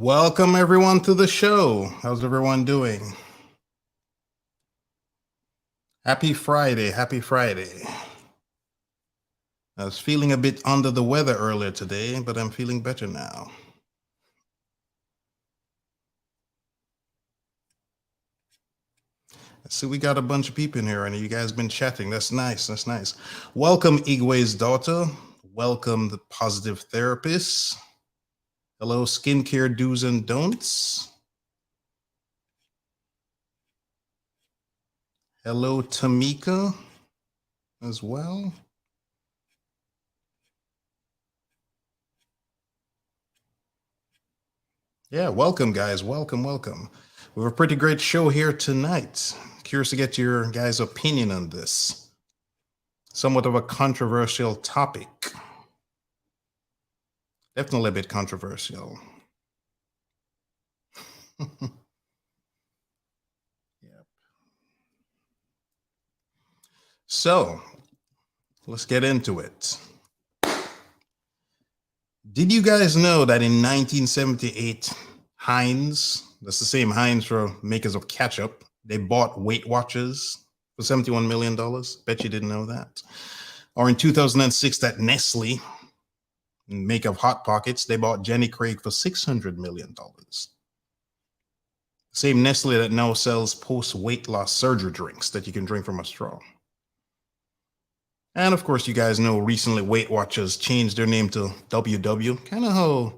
Welcome everyone to the show. How's everyone doing? Happy Friday, happy Friday. I was feeling a bit under the weather earlier today, but I'm feeling better now. So we got a bunch of people in here and you guys been chatting. That's nice, that's nice. Welcome Igwe's daughter. Welcome the positive therapist. Hello, skincare do's and don'ts. Hello, Tamika as well. Yeah, welcome guys, welcome. We have a pretty great show here tonight. Curious to get your guys' opinion on this. Somewhat of a controversial topic. Definitely a bit controversial. Yep. So, let's get into it. Did you guys know that in 1978, Heinz, that's the same Heinz for makers of ketchup, they bought Weight Watchers for $71 million? Bet you didn't know that. Or in 2006, that Nestle, maker of Hot Pockets, they bought Jenny Craig for $600 million. Same Nestle that now sells post-weight loss surgery drinks that you can drink from a straw. And of course, you guys know recently Weight Watchers changed their name to WW, kind of how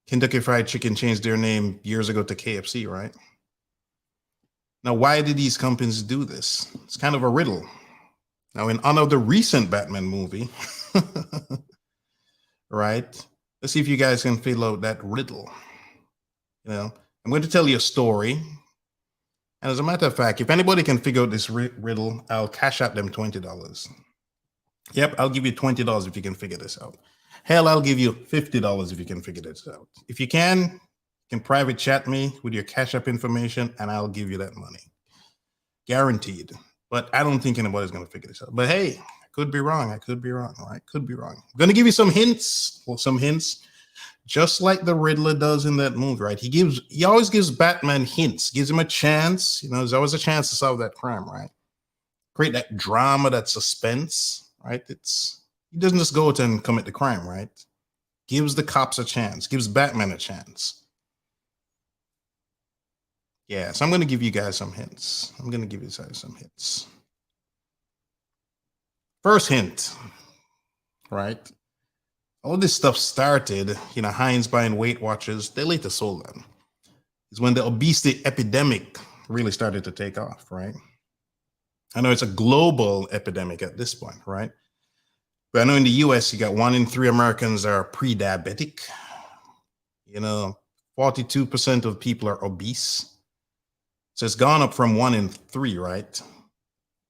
Kentucky Fried Chicken changed their name years ago to KFC, right? Now, why did these companies do this? It's kind of a riddle. Now, in honor of the recent Batman movie, right? Let's see if you guys can figure out that riddle. You know, I'm going to tell you a story. And as a matter of fact, if anybody can figure out this riddle, I'll cash out them $20. Yep, I'll give you $20 if you can figure this out. Hell, I'll give you $50 if you can figure this out. If you can private chat me with your Cash App information and I'll give you that money. Guaranteed. But I don't think anybody's going to figure this out. But hey, I could be wrong. All right? Could be wrong. I'm going to give you some hints. Well, some hints. Just like the Riddler does in that movie, right? He always gives Batman hints, gives him a chance. You know, there's always a chance to solve that crime, right? Create that drama, that suspense, right? He doesn't just go out and commit the crime, right? Gives the cops a chance, gives Batman a chance. Yeah, so I'm going to give you guys some hints. First hint, right? All this stuff started, you know, Heinz buying Weight Watchers. They later sold them. It's when the obesity epidemic really started to take off, right? I know it's a global epidemic at this point, right? But I know in the US, you got 1 in 3 Americans are pre-diabetic. You know, 42% of people are obese. So it's gone up from 1 in 3, right?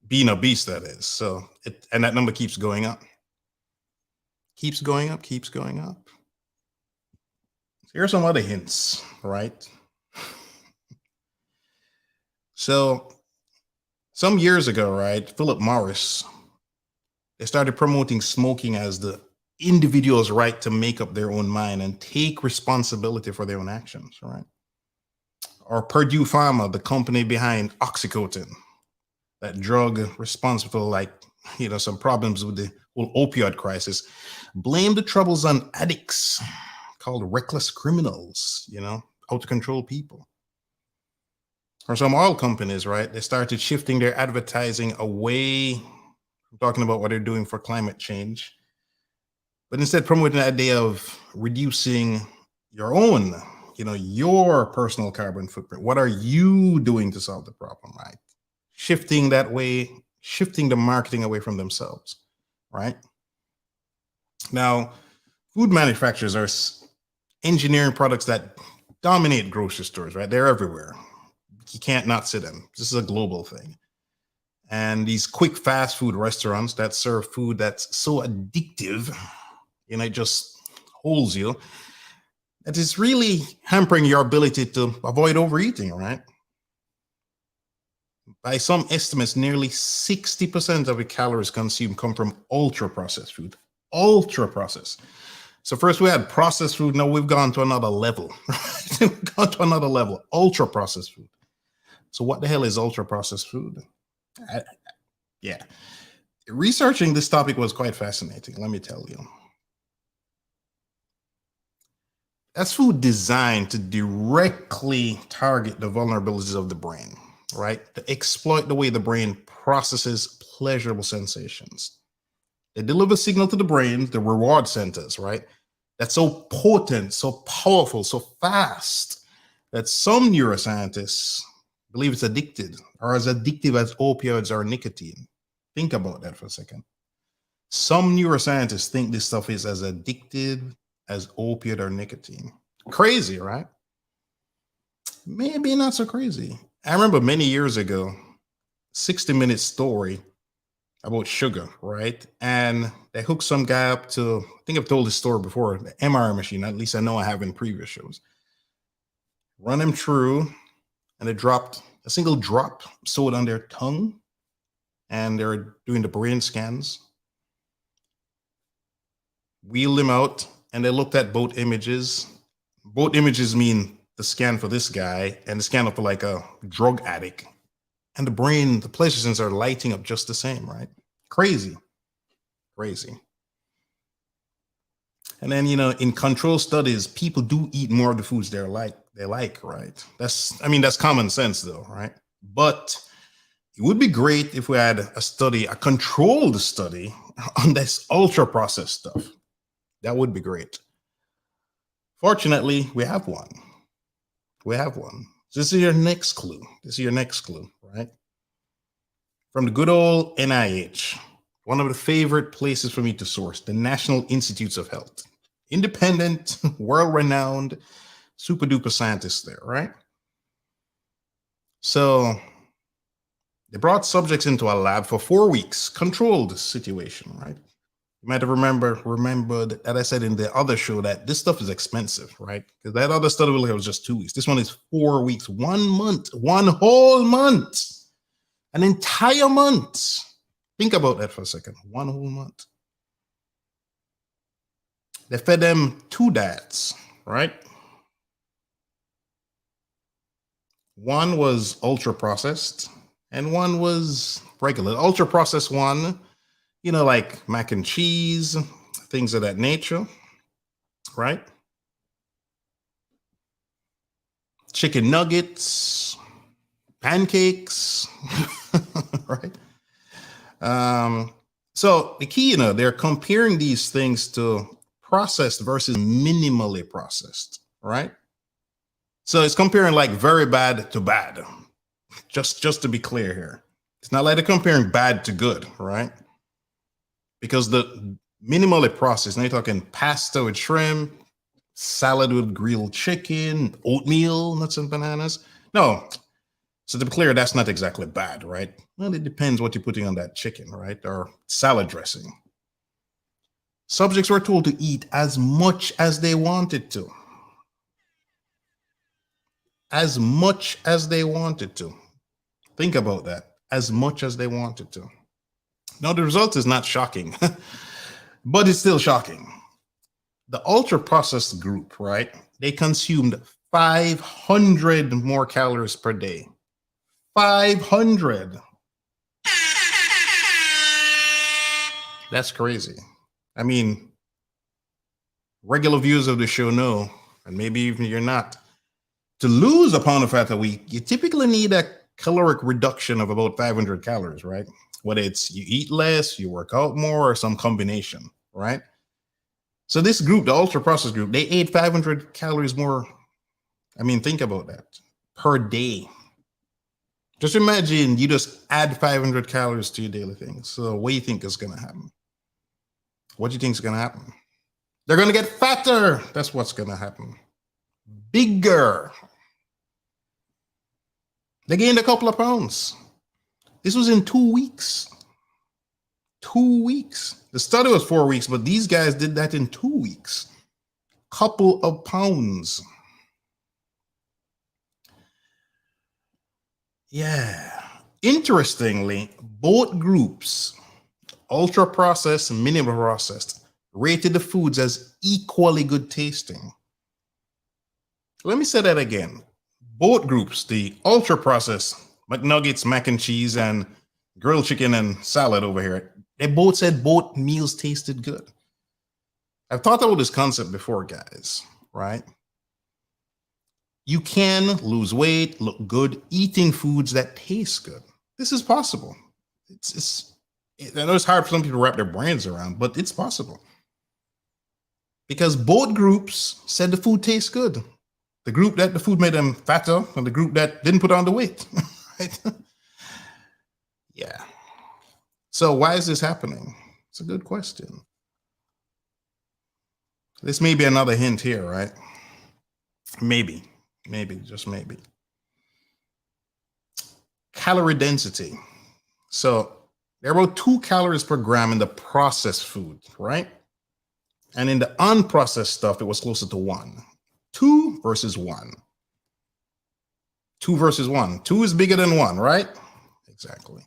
Being obese, that is. So, and that number keeps going up. Keeps going up. Here are some other hints, right? So some years ago, right, Philip Morris, they started promoting smoking as the individual's right to make up their own mind and take responsibility for their own actions, right? Or Purdue Pharma, the company behind Oxycontin, that drug responsible, like, you know, some problems with the whole opioid crisis, blame the troubles on addicts called reckless criminals, you know, out to control people. Or some oil companies, right? They started shifting their advertising away from talking about what they're doing for climate change, but instead promoting the idea of reducing your own, you know, your personal carbon footprint. What are you doing to solve the problem, right? Shifting that way, shifting the marketing away from themselves, right? Now, food manufacturers are engineering products that dominate grocery stores, right? They're everywhere. You can't not see them. This is a global thing. And these quick fast food restaurants that serve food that's so addictive, you know, it just holds you, that is really hampering your ability to avoid overeating, right? By some estimates, nearly 60% of the calories consumed come from ultra-processed food. Ultra-processed. So first we had processed food. Now we've gone to another level. We've gone to another level. Ultra processed food. So what the hell is ultra processed food? I, yeah. Researching this topic was quite fascinating, let me tell you. That's food designed to directly target the vulnerabilities of the brain, right? To exploit the way the brain processes pleasurable sensations. They deliver signal to the brain, the reward centers, right? That's so potent, so powerful, so fast that some neuroscientists believe it's addicted or as addictive as opioids or nicotine. Think about that for a second. Some neuroscientists think this stuff is as addictive as opioid or nicotine. Crazy, right? Maybe not so crazy. I remember many years ago, 60-minute story about sugar, right? And they hooked some guy up to, I think I've told this story before, the MRI machine, at least I know I have in previous shows. Run him through, and they dropped a single drop sewed on their tongue, and they're doing the brain scans. Wheeled him out, and they looked at both images. Both images mean the scan for this guy and the scan for like a drug addict. And the brain, the pleasure centers are lighting up just the same, right? Crazy, crazy. And then, in control studies, people do eat more of the foods they like, right? That's common sense though, right? But it would be great if we had a controlled study on this ultra processed stuff. That would be great. Fortunately, we have one. So this is your next clue. Right? From the good old NIH, one of the favorite places for me to source, the National Institutes of Health. Independent, world-renowned, super-duper scientists there, right? So they brought subjects into a lab for 4 weeks, controlled situation, right? You might have remembered that I said in the other show that this stuff is expensive, right? Because that other study was just 2 weeks. This one is 4 weeks, 1 month, one whole month, an entire month. Think about that for a second. 1 whole month. They fed them 2 diets, right? One was ultra processed and one was regular. Ultra processed one, like mac and cheese, things of that nature, right? Chicken nuggets, pancakes, right? So the key, they're comparing these things to processed versus minimally processed, right? So it's comparing like very bad to bad. Just to be clear here. It's not like they're comparing bad to good, right? Because the minimally processed, now you're talking pasta with shrimp, salad with grilled chicken, oatmeal, nuts and bananas. No. So to be clear, that's not exactly bad, right? Well, it depends what you're putting on that chicken, right? Or salad dressing. Subjects were told to eat as much as they wanted to. As much as they wanted to. Think about that. As much as they wanted to. Now, the result is not shocking, but it's still shocking. The ultra-processed group, right? They consumed 500 more calories per day. 500. That's crazy. Regular viewers of the show know, and maybe even you're not, to lose a pound of fat a week, you typically need a caloric reduction of about 500 calories, right? Whether it's you eat less, you work out more, or some combination, right? So this group, the ultra processed group, they ate 500 calories more. Think about that, per day. Just imagine you just add 500 calories to your daily things. So what do you think is going to happen? What do you think is going to happen? They're going to get fatter. That's what's going to happen. Bigger. They gained a couple of pounds. This was in 2 weeks. 2 weeks. The study was 4 weeks, but these guys did that in 2 weeks. Couple of pounds. Yeah. Interestingly, both groups, ultra processed and minimal processed, rated the foods as equally good tasting. Let me say that again. Both groups, the ultra processed McNuggets, mac and cheese, and grilled chicken and salad over here, they both said both meals tasted good. I've talked about this concept before, guys, right? You can lose weight, look good, eating foods that taste good. This is possible. I know it's hard for some people to wrap their brains around, but it's possible. Because both groups said the food tastes good. The group that the food made them fatter and the group that didn't put on the weight. Right? Yeah. So why is this happening? It's a good question. This may be another hint here, right? Maybe, just maybe. Calorie density. So there are about 2 calories per gram in the processed food, right? And in the unprocessed stuff, it was closer to 1. 2 versus 1. 2 versus 1. 2 is bigger than 1, right? Exactly.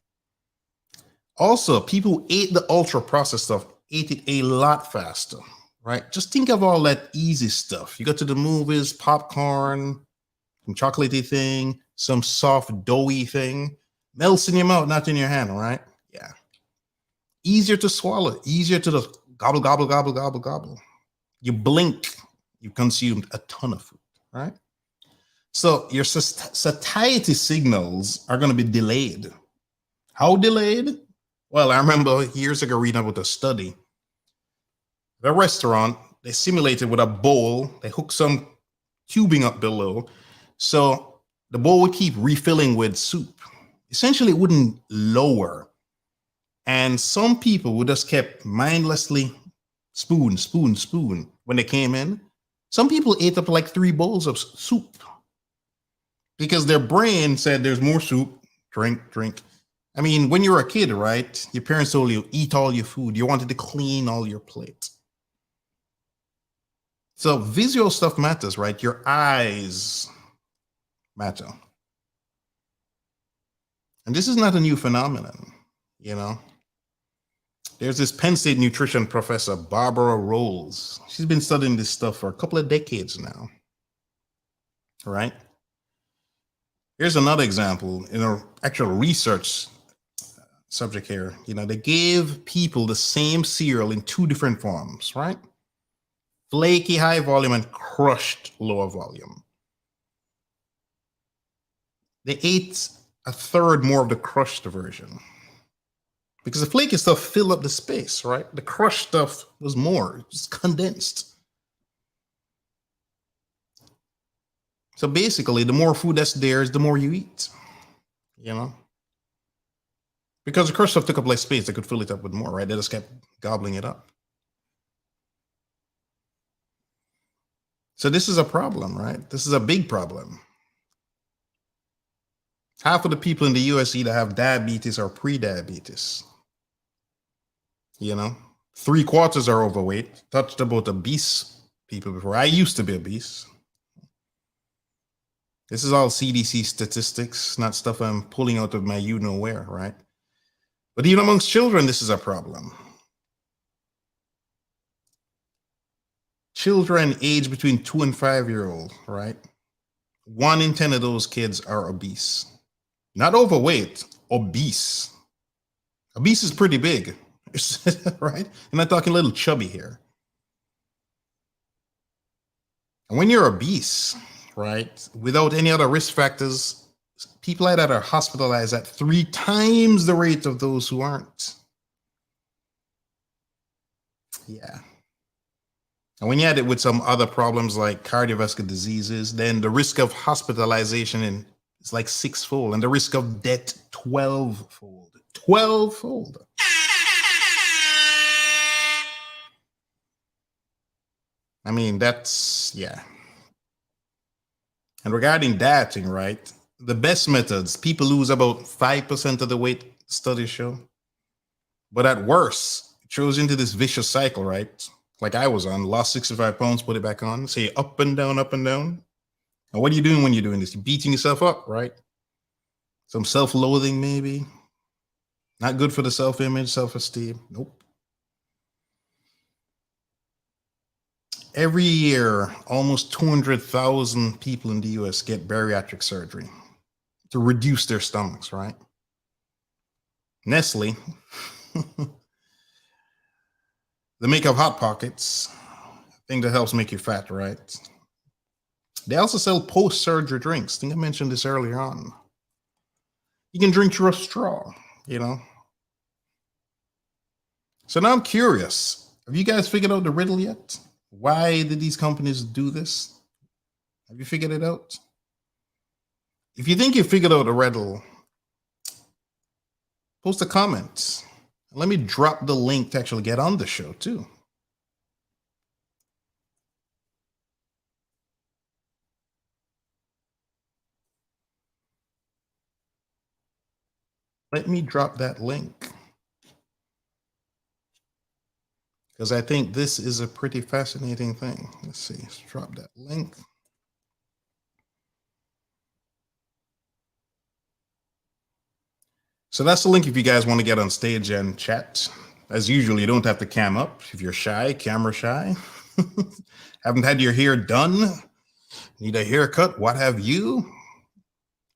Also, people who ate the ultra processed stuff ate it a lot faster, right? Just think of all that easy stuff. You go to the movies, popcorn, some chocolatey thing, some soft doughy thing, melts in your mouth, not in your hand, right? Yeah. Easier to swallow, easier to just gobble, gobble, gobble, gobble, gobble. You blink, you consumed a ton of food, right? So your satiety signals are going to be delayed. How delayed? Well, I remember years ago reading about a study. The restaurant, they simulated with a bowl, they hooked some tubing up below, so the bowl would keep refilling with soup. Essentially, it wouldn't lower. And some people would just kept mindlessly spoon when they came in. Some people ate up like 3 bowls of soup because their brain said there's more soup, drink. I mean, when you were a kid, right? Your parents told you eat all your food. You wanted to clean all your plates. So visual stuff matters, right? Your eyes matter. And this is not a new phenomenon, you know? There's this Penn State nutrition professor, Barbara Rolls. She's been studying this stuff for a couple of decades now, right? Here's another example in an actual research subject here. You know, they gave people the same cereal in 2 different forms, right? Flaky high volume and crushed lower volume. They ate a third more of the crushed version because the flaky stuff filled up the space, right? The crushed stuff was more, just condensed. So basically, the more food that's there is the more you eat, you know? Because the crushed stuff took up less space, they could fill it up with more, right? They just kept gobbling it up. So this is a problem, right? This is a big problem. Half of the people in the US either have diabetes or pre-diabetes. You know, 3/4 are overweight. Touched about obese people before. I used to be obese. This is all CDC statistics, not stuff I'm pulling out of my you-know-where, right? But even amongst children, this is a problem. Children aged between 2 and 5-year-old, right? 1 in 10 of those kids are obese. Not overweight, obese. Obese is pretty big, right? I'm not talking a little chubby here. And when you're obese, right, without any other risk factors, people like that are hospitalized at 3 times the rate of those who aren't. Yeah. And when you add it with some other problems like cardiovascular diseases, then the risk of hospitalization is like 6-fold, and the risk of death 12-fold. 12-fold. I mean, that's, yeah. And regarding dieting, right, the best methods, people lose about 5% of the weight, studies show. But at worst, it shows into this vicious cycle, right? Like I was on, lost 65 pounds, put it back on, say up and down, up and down. And what are you doing when you're doing this? You're beating yourself up, right? Some self-loathing, maybe. Not good for the self-image, self-esteem. Nope. Every year, almost 200,000 people in the US get bariatric surgery to reduce their stomachs, right? Nestle, they make up Hot Pockets, thing that helps make you fat, right? They also sell post-surgery drinks. I think I mentioned this earlier on. You can drink through a straw, you know? So now I'm curious. Have you guys figured out the riddle yet? Why did these companies do this? Have you figured it out? If you think you figured out the riddle, post a comment. Let me drop the link to actually get on the show too. Let me drop that link, because I think this is a pretty fascinating thing. Let's see, let's drop that link. So that's the link if you guys want to get on stage and chat. As usual, you don't have to cam up. If you're shy, camera shy, haven't had your hair done, need a haircut, what have you?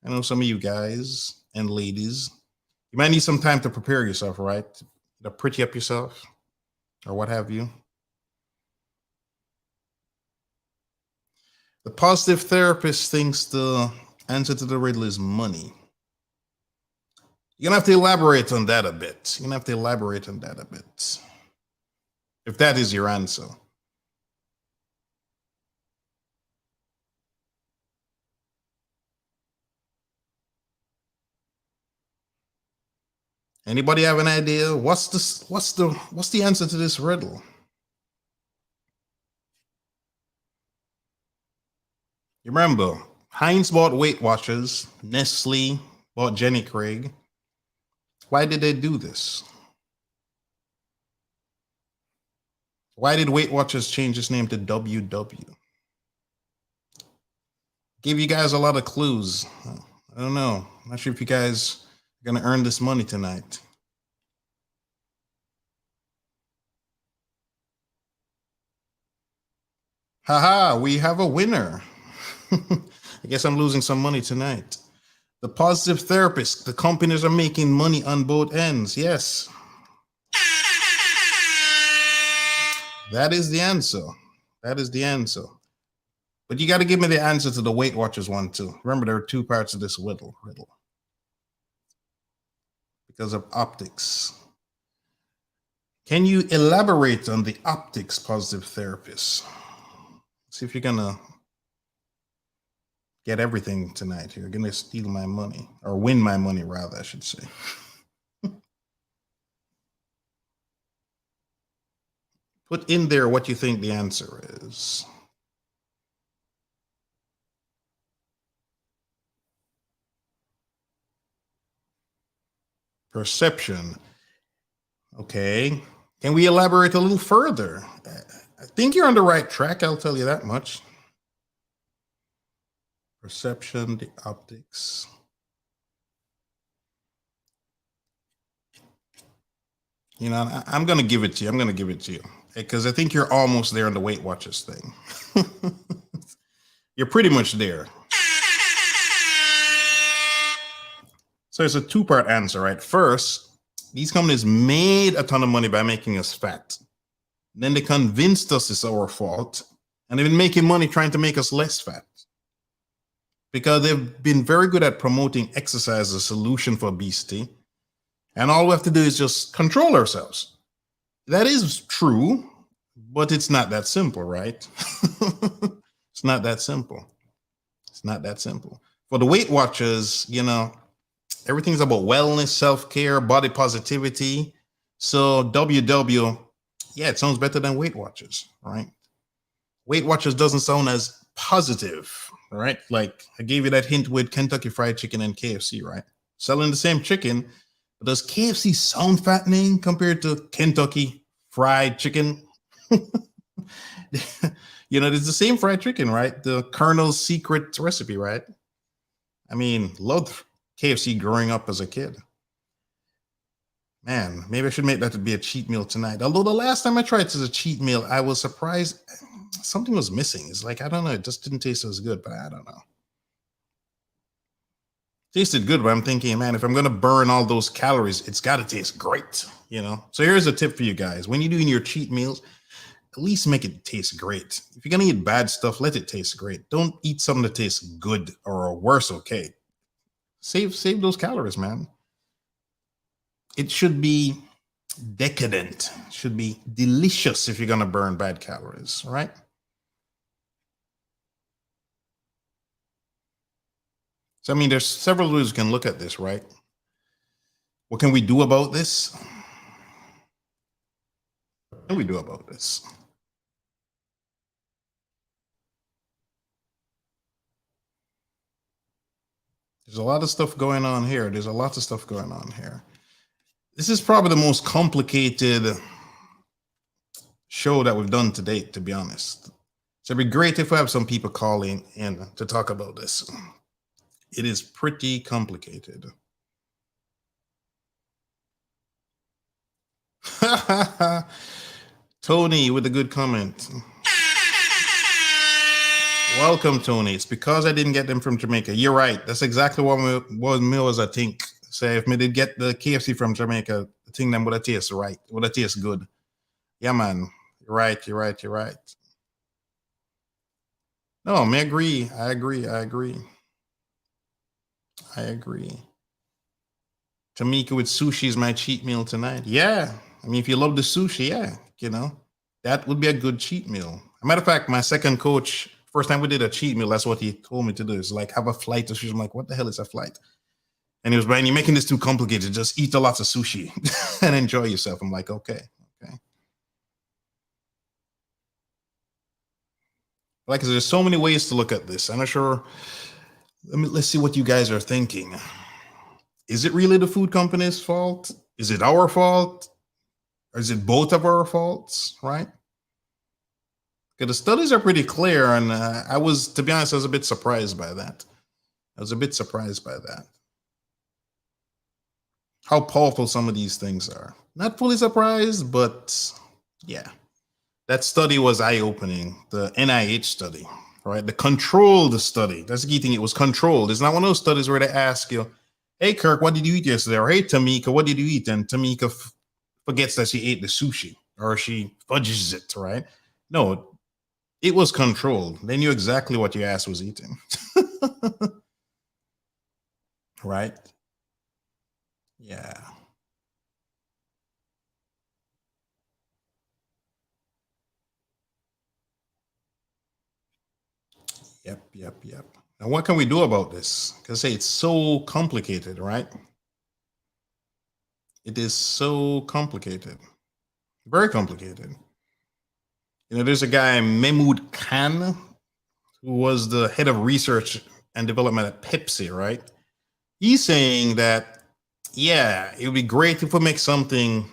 I know some of you guys and ladies, you might need some time to prepare yourself, right? To pretty up yourself or what have you. The positive therapist thinks the answer to the riddle is money. You're gonna have to elaborate on that a bit. You're gonna have to elaborate on that a bit. If that is your answer. Anybody have an idea? What's the answer to this riddle? You remember, Heinz bought Weight Watchers, Nestle bought Jenny Craig. Why did they do this? Why did Weight Watchers change its name to WW? Gave you guys a lot of clues. I don't know. I'm not sure if you guys are going to earn this money tonight. Haha, we have a winner. I guess I'm losing some money tonight. The positive therapist, the companies are making money on both ends. Yes. That is the answer. That is the answer. But you got to give me the answer to the Weight Watchers one too. Remember, there are two parts of this riddle. Because of optics. Can you elaborate on the optics positive therapist? See if you're gonna get everything tonight. You're gonna steal my money, or win my money rather, I should say. Put in there what you think the answer is. Perception. Okay. Can we elaborate a little further? I think you're on the right track, I'll tell you that much. Perception, the optics. You know, I'm going to give it to you. I'm going to give it to you because I think you're almost there on the Weight Watchers thing. You're pretty much there. So it's a two-part answer, right? First, these companies made a ton of money by making us fat. Then they convinced us it's our fault. And they've been making money trying to make us less fat. Because they've been very good at promoting exercise as a solution for obesity. And all we have to do is just control ourselves. That is true, but it's not that simple, right? It's not that simple. It's not that simple. For the Weight Watchers, you know, everything's about wellness, self-care, body positivity. So WW, yeah, it sounds better than Weight Watchers, right? Weight Watchers doesn't sound as positive, right? Like I gave you that hint with Kentucky Fried Chicken and KFC, right? Selling the same chicken, but does KFC sound fattening compared to Kentucky Fried Chicken? You know, it's the same fried chicken, right? The Colonel's secret recipe, right? I mean, loved KFC growing up as a kid. Man, maybe I should make that to be a cheat meal tonight. Although the last time I tried it as a cheat meal, I was surprised. something was missing. It's like, I don't know, it just didn't taste as good, but I don't know. Tasted good, but I'm thinking, man, if I'm gonna burn all those calories, it's gotta taste great, you know? So here's a tip for you guys. When you're doing your cheat meals, at least make it taste great. If you're gonna eat bad stuff, let it taste great. Don't eat something that tastes good or worse, okay? Save those calories, man. It should be decadent, it should be delicious if you're gonna burn bad calories, right? So I mean, there's several ways we can look at this, right? What can we do about this? What can we do about this? There's a lot of stuff going on here. There's a lot of stuff going on here. This is probably the most complicated show that we've done to date, to be honest. So it'd be great if we have some people calling in to talk about this. It is pretty complicated. Tony with a good comment. Welcome, Tony. It's because I didn't get them from Jamaica. You're right. That's exactly what me was, I think. Say if me did get the KFC from Jamaica, I think them would have tasted right. Would have tasted good. Yeah, man. You're right. You're right. You're right. No, I agree. I agree. I agree. I agree. Tamika with sushi is my cheat meal tonight. Yeah. I mean, if you love the sushi, yeah, you know, that would be a good cheat meal. As a matter of fact, my second coach, first time we did a cheat meal, that's what he told me to do. Is like have a flight to sushi. I'm like, what the hell is a flight? And he was, Brian, you're making this too complicated. Just eat a lot of sushi and enjoy yourself. I'm like, okay, okay. Like I said, there's so many ways to look at this. I'm not sure. Let's see what you guys are thinking. Is it really the food company's fault? Is it our fault? Or is it both of our faults, right? Because the studies are pretty clear. And to be honest, I was a bit surprised by that. I was a bit surprised by that. How powerful some of these things are. Not fully surprised, but yeah. That study was eye-opening, the NIH study, right? The controlled study. That's the key thing. It was controlled. It's not one of those studies where they ask you, hey, Kirk, what did you eat yesterday? Or hey, Tamika, what did you eat? And Tamika forgets that she ate the sushi or she fudges it, right? No, it was controlled. They knew exactly what your ass was eating. Right? Yeah. Yep, yep, yep. And what can we do about this? Because say it's so complicated, right? It is so complicated, very complicated. You know, there's a guy, Mahmoud Khan, who was the head of research and development at Pepsi, right? He's saying that, yeah, it would be great if we make something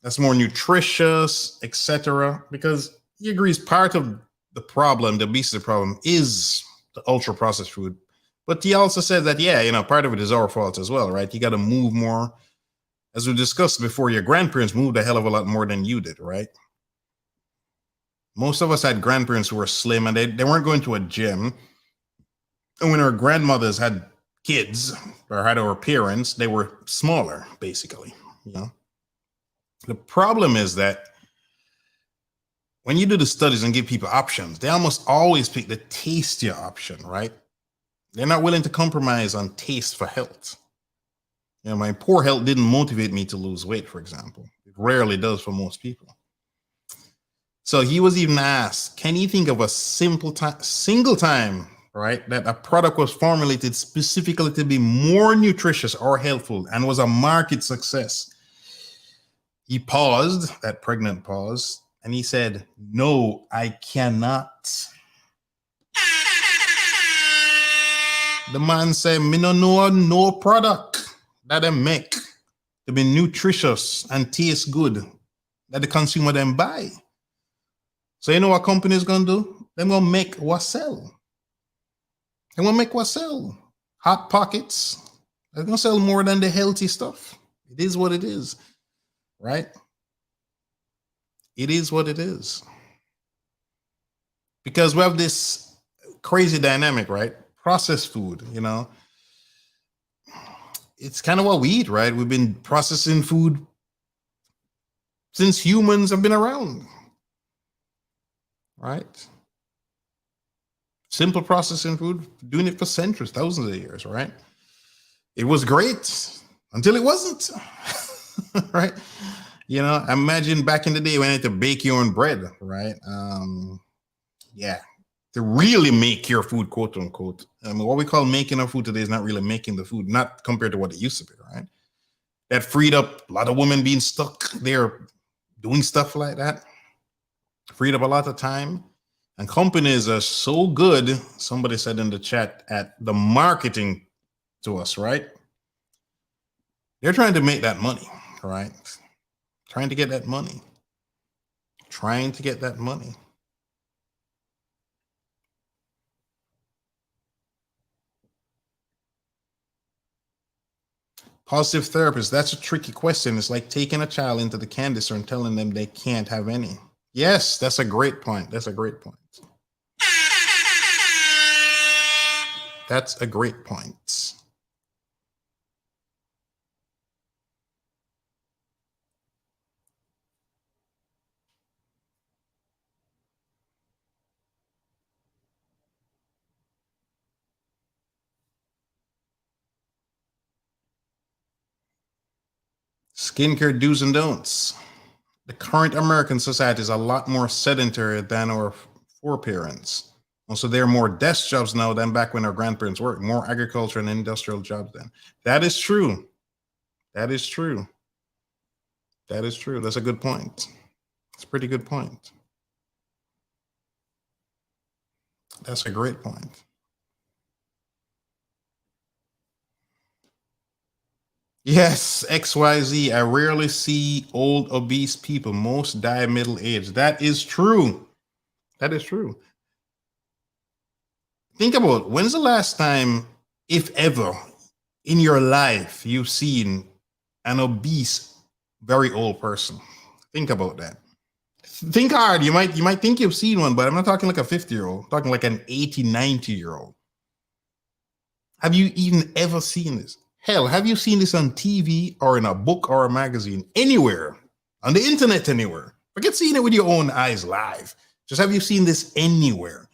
that's more nutritious, etc. Because he agrees part of the problem, the obesity problem, is the ultra processed food. But he also said that, yeah, you know, part of it is our fault as well, right? You got to move more. As we discussed before, your grandparents moved a hell of a lot more than you did, right? Most of us had grandparents who were slim and they weren't going to a gym. And when our grandmothers had kids or had our parents, they were smaller, basically. You know, the problem is that when you do the studies and give people options, they almost always pick the tastier option, right? They're not willing to compromise on taste for health. You know, my poor health didn't motivate me to lose weight, for example. It rarely does for most people. So he was even asked, can you think of a single time, right, that a product was formulated specifically to be more nutritious or healthful and was a market success? He paused, that pregnant pause, and he said, no, I cannot. The man said, me no know no product that they make to be nutritious and taste good that the consumer then buy. So you know what company is gonna do? They're gonna make what sell. They're gonna make what sell. Hot Pockets. They're gonna sell more than the healthy stuff. It is what it is, right? It is what it is. because we have this crazy dynamic, right? Processed food, it's kind of what we eat, right? We've been processing food since humans have been around, right? Simple processing food, doing it for centuries, thousands of years, right? It was great until it wasn't, right? Imagine back in the day when you had to bake your own bread, right? Yeah, to really make your food, quote unquote. I mean, what we call making our food today is not really making the food, not compared to what it used to be, right? That freed up a lot of women being stuck there doing stuff like that, freed up a lot of time. And companies are so good, somebody said in the chat, at the marketing to us, right? They're trying to make that money, right? Trying to get that money. Trying to get that money. Positive therapist, that's a tricky question. It's like taking a child into the candy store and telling them they can't have any. Yes, that's a great point. That's a great point. That's a great point. Skincare do's and don'ts. The current American society is a lot more sedentary than our foreparents. Also, there are more desk jobs now than back when our grandparents worked, more agriculture and industrial jobs then. That is true. That is true. That is true. That's a good point. It's a pretty good point. That's a great point. Yes, XYZ. I rarely see old obese people. Most die middle aged. That is true. That is true. Think about when's the last time, if ever, in your life you've seen an obese, very old person? Think about that. Think hard. You might think you've seen one, but I'm not talking like a 50-year-old. I'm talking like an 80, 90-year-old. Have you even ever seen this? Hell, have you seen this on TV or in a book or a magazine? Anywhere. On the internet, anywhere. Forget seeing it with your own eyes live. Just have you seen this anywhere?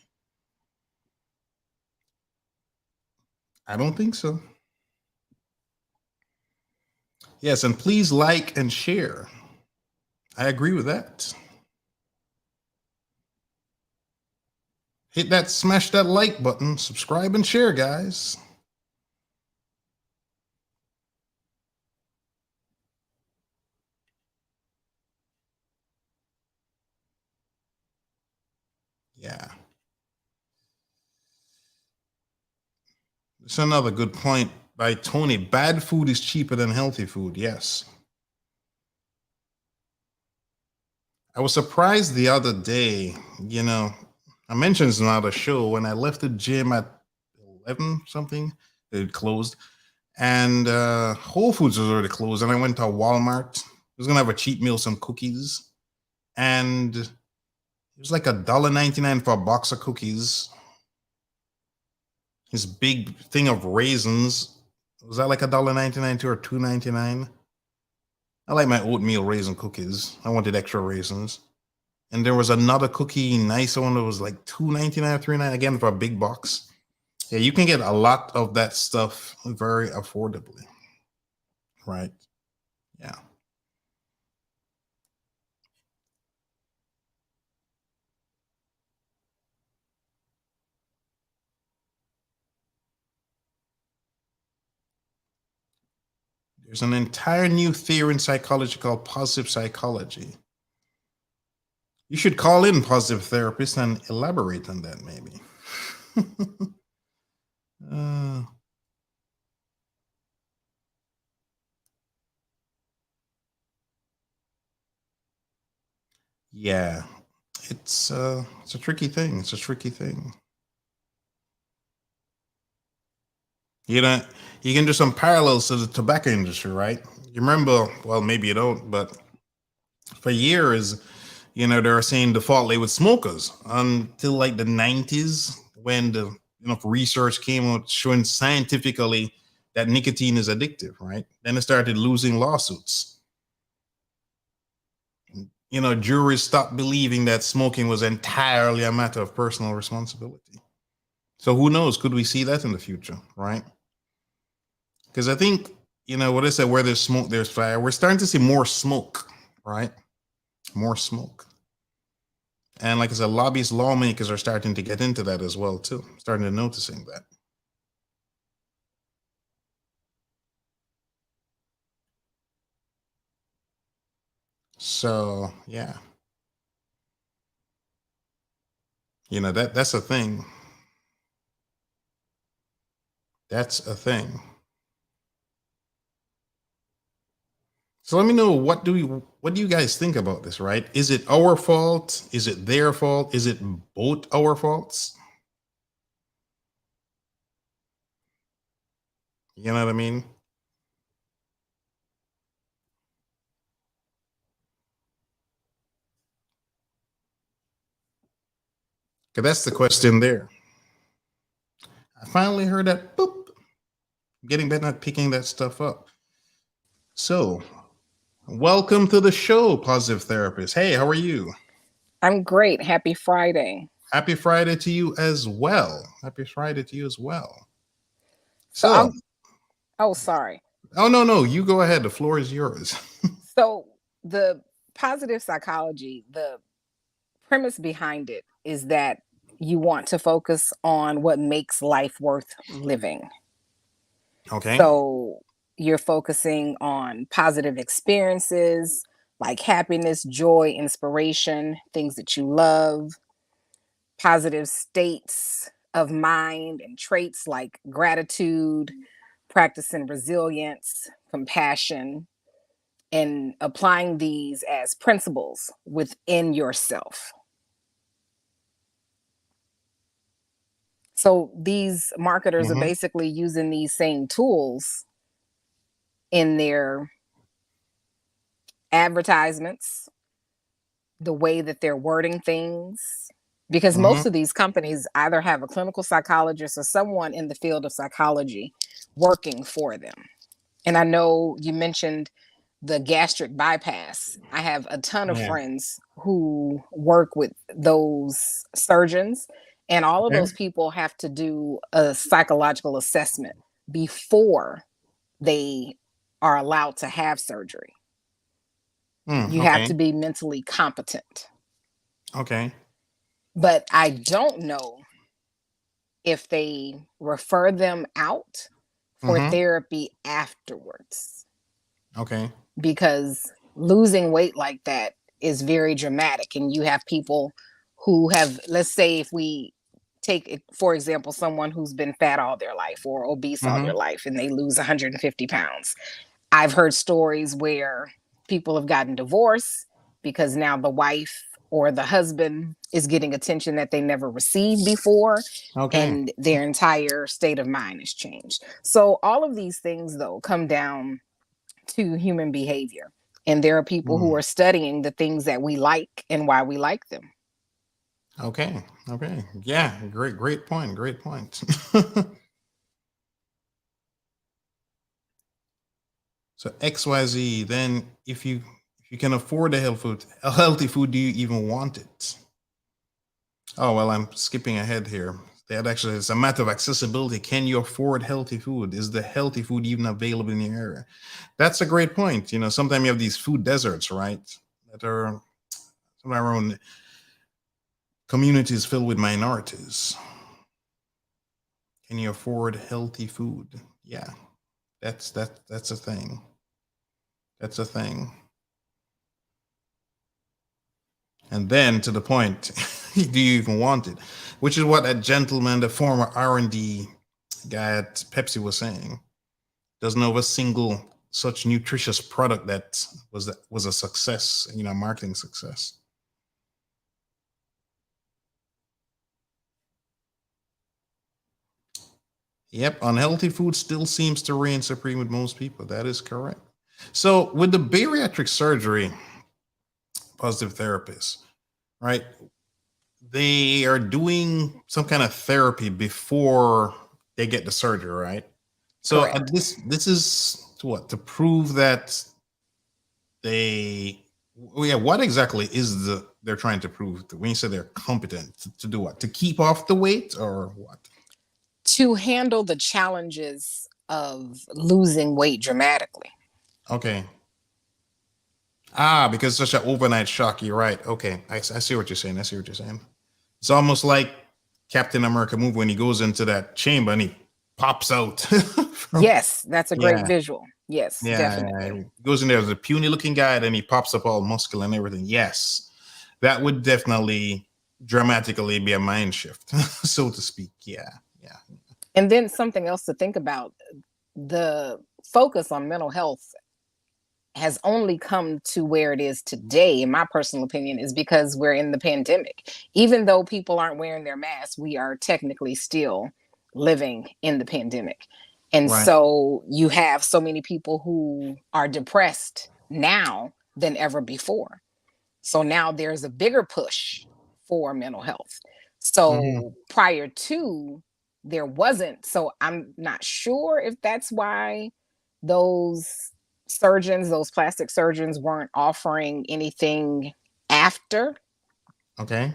I don't think so. Yes, and please like and share. I agree with that. Hit that, smash that like button, subscribe and share, guys. Yeah. It's another good point by Tony. Bad food is cheaper than healthy food. Yes. I was surprised the other day, I mentioned this in another show when I left the gym at 11 something, it closed, and Whole Foods was already closed. And I went to Walmart. I was going to have a cheat meal, some cookies, and it was like $1.99 for a box of cookies. This big thing of raisins. Was that like $1.99 too, or $2.99? I like my oatmeal raisin cookies. I wanted extra raisins. And there was another cookie, nice one that was like $2.99 or $3.99 again for a big box. Yeah, you can get a lot of that stuff very affordably. Right. Yeah. There's an entire new theory in psychology called positive psychology. You should call in positive therapist and elaborate on that, maybe. uh, yeah, it's a tricky thing. It's a tricky thing. You know, you can do some parallels to the tobacco industry, right? You remember? Well, maybe you don't, but for years, They were saying defaultly with smokers until like the 90s when the research came out showing scientifically that nicotine is addictive, right? Then it started losing lawsuits. Juries stopped believing that smoking was entirely a matter of personal responsibility. So who knows? Could we see that in the future, right? Because I think, what I said, where there's smoke, there's fire. We're starting to see more smoke, right? More smoke. And like I said, lobbyists, lawmakers are starting to get into that as well, too. Starting to noticing that. So, yeah. That's a thing. That's a thing. So let me know, what do you guys think about this, right? Is it our fault? Is it their fault? Is it both our faults? You know what I mean? Because that's the question there. I finally heard that boop. Getting better at picking that stuff up. So, welcome to the show, Positive Therapist. Hey, how are you? I'm great. Happy Friday. Happy Friday to you as well. Happy Friday to you as well. So So, sorry. oh, no, you go ahead. The floor is yours. So the positive psychology, the premise behind it is that you want to focus on what makes life worth living. Okay. So you're focusing on positive experiences like happiness, joy, inspiration, things that you love, positive states of mind and traits like gratitude, practicing resilience, compassion, and applying these as principles within yourself. So these marketers are Mm-hmm. basically using these same tools in their advertisements, the way that they're wording things, because Mm-hmm. most of these companies either have a clinical psychologist or someone in the field of psychology working for them. And I know you mentioned the gastric bypass. I have a ton of Yeah. friends who work with those surgeons, and all of Okay. those people have to do a psychological assessment before they are allowed to have surgery. You have Okay. to be mentally competent. Okay. But I don't know if they refer them out for Mm-hmm. therapy afterwards, Okay. because losing weight like that is very dramatic. And you have people who have, let's say, if we take, for example, someone who's been fat all their life or obese all Mm-hmm. their life and they lose 150 pounds. I've heard stories where people have gotten divorced because now the wife or the husband is getting attention that they never received before, Okay. and their entire state of mind has changed. So all of these things, though, come down to human behavior. And there are people who are studying the things that we like and why we like them. Okay. Okay. Yeah. Great point. Great point. So XYZ, then if you can afford a healthy food, do you even want it? Oh well, I'm skipping ahead here. That actually is a matter of accessibility. Can you afford healthy food? Is the healthy food even available in your area? That's a great point. Sometimes you have these food deserts, right? That are some of our own communities filled with minorities. Can you afford healthy food? Yeah, that's a thing. That's a thing. And then to the point, do you even want it? Which is what that gentleman, the former R&D guy at Pepsi, was saying. Doesn't know of a single such nutritious product that was a success, marketing success. Yep, unhealthy food still seems to reign supreme with most people. That is correct. So with the bariatric surgery, positive therapists, right? They are doing some kind of therapy before they get the surgery, right? So Correct. this is what, to prove that they, well, yeah, what exactly is they're trying to prove when you say they're competent to do what? To keep off the weight or what? To handle the challenges of losing weight dramatically. Okay. Because such an overnight shock. You're right. Okay, I see what you're saying. I see what you're saying. It's almost like Captain America movie when he goes into that chamber and he pops out. Yes, that's a great Yeah, visual. Yes, yeah. definitely. He goes in there as a puny looking guy, then he pops up all muscular and everything. Yes, that would definitely dramatically be a mind shift, so to speak. Yeah, yeah. And then something else to think about, the focus on mental health has only come to where it is today, in my personal opinion, is because we're in the pandemic. Even though people aren't wearing their masks, we are technically still living in the pandemic. And Right. so you have so many people who are depressed now than ever before. So now there's a bigger push for mental health. Mm-hmm. So prior to, there wasn't. So I'm not sure if that's why those surgeons, those plastic surgeons, weren't offering anything after. Okay.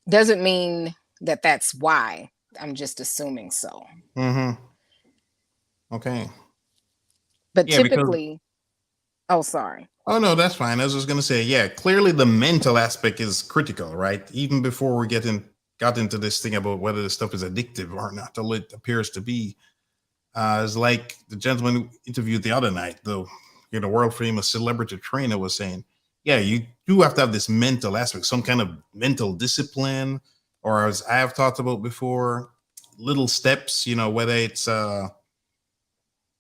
Doesn't mean that that's why. I'm just assuming so. Mm-hmm. Okay. But Yeah, because typically, oh, sorry. oh no, that's fine. I was just gonna say, yeah, clearly the mental aspect is critical, right? Even before we got into this thing about whether this stuff is addictive or not, although it appears to be. It's like the gentleman who interviewed the other night, the world famous celebrity trainer was saying, yeah, you do have to have this mental aspect, some kind of mental discipline, or as I have talked about before, little steps, whether it's